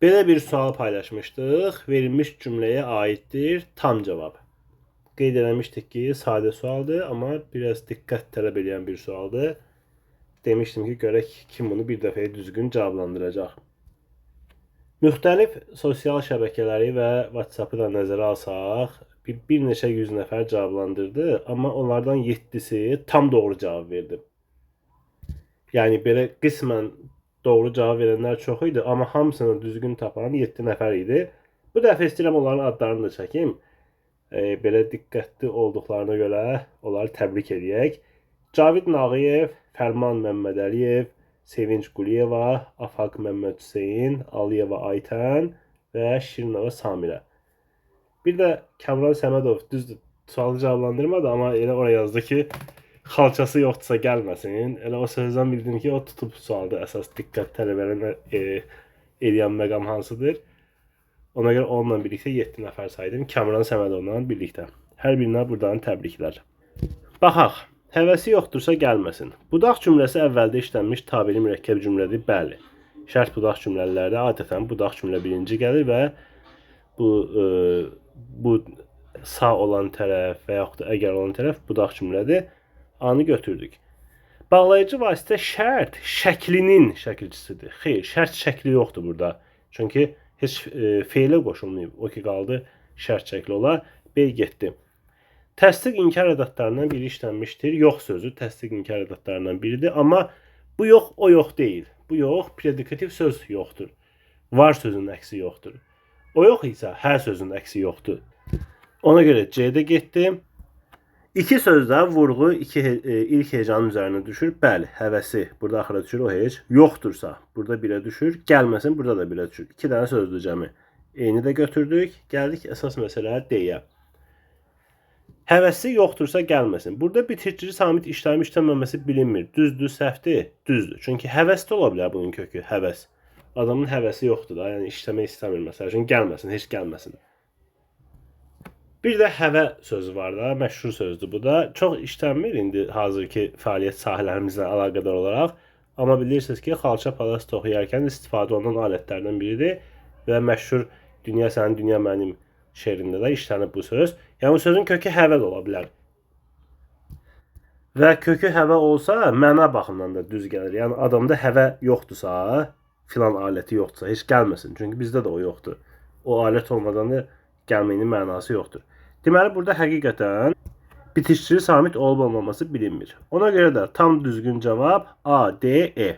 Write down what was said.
Belə bir sual paylaşmışdıq. Verilmiş cümləyə aiddir tam cavab. Qeyd eləmişdik ki, sadə sualdır, amma biraz diqqət tələb edən bir sualdır. Demişdim ki, görək kim bunu bir dəfəyə düzgün cavablandıracaq. Müxtəlif sosial şəbəkələri və WhatsApp-ı da nəzərə alsaq, bir neçə yüz nəfər cavablandırdı, amma onlardan 7-si tam doğru cavab verdi. Yəni belə qismən doğru cavab verənlər çox idi, amma hamısını düzgün tapan 7 nəfər idi. Bu dəfə istəyirəm onların adlarını da çəkim. Belə diqqətli olduqlarına görə onları təbrik edək. Cavid Nağıyev, Fərman Məmmədəliyev, Sevinç Quliyeva, Afaq Məmməd Hüseyin, Aliyeva Aytən və Şirinova Samirə. Bir də Kamran Səmədov düzdür, sualı cavablandırmadı, amma elə oraya yazdı ki, xalçası yoxdursa gəlməsin. Elə o sözdən bildim ki, o tutub sualda əsas diqqət tələb edən məqam hansıdır. Ona görə onunla birlikdə 7 nəfər saydım, Kamran Səmədovla birlikdə. Hər birinə buradan təbriklər. Baxaq. Həvəsi yoxdursa gəlməsin. Budaq cümləsi əvvəldə işlənmiş tabeli mürəkkəb cümlədir, bəli. Şərt budaq cümlələrdə adətən budaq cümlə birinci gəlir və bu sağ olan tərəf və yaxud da əgər olan tərəf budaq cümlədir. Anı götürdük. Bağlayıcı vasitə şərt şəklinin şəkilçisidir. Xeyr, şərt şəkli yoxdur burada. Çünki heç feilə qoşulmayıb. O ki qaldı şərt şəkli ola. B getdi. Təsdiq inkar ədatlarından biri işlənmişdir. Yox sözü təsdiq inkar ədatlarından biridir. Amma bu yox, o yox deyil. Bu yox, predikativ söz yoxdur. Var sözünün əksi yoxdur. O yox isə hər sözün əksi yoxdur. Ona görə C-də getdim. İki sözdə vurğu ilk heyecanın üzərinə düşür. Bəli, həvəsi burada axıra düşür, o heç. Yoxdursa burada 1-ə düşür. Gəlməsin, burada da 1-ə düşür. 2 dənə sözdür cəmi. Eyni də götürdük. Gəldik əsas məsələyə D-yə. Həvəsi yoxdursa gəlməsin. Burada bitirici samit işlənib işlənməməsi bilinmir. Düzdür, səhvdir? Düzdür. Çünki həvəs də ola bilər bunun kökü, həvəs. Adamın həvəsi yoxdur da, yəni işləmək istəmir məsəl üçün, gəlməsin, heç gəlməsin. Bir də həvə sözü var da, məşhur sözdür bu da. Çox işlənmir indi hazırki fəaliyyət sahələrimizlə əlaqədar olaraq. Amma bilirsiniz ki, xalça palaz toxuyarkən istifadə olunan alətlərdən biridir və məşhur Dünya sənin, dünya mənim şeirində də işlənib bu söz. Yəni, bu sözün kökü həvə də ola bilər. Və kökü həvə olsa, məna baxımdan da düz gəlir. Yəni, adamda həvə yoxdursa, filan aləti yoxdursa, heç gəlməsin. Çünki bizdə də o yoxdur. O alət olmadan da gəlməyinin mənası yoxdur. Deməli, burada həqiqətən bitişdirici samit olub-olmaması bilinmir. Ona görə də tam düzgün cavab A, D, E.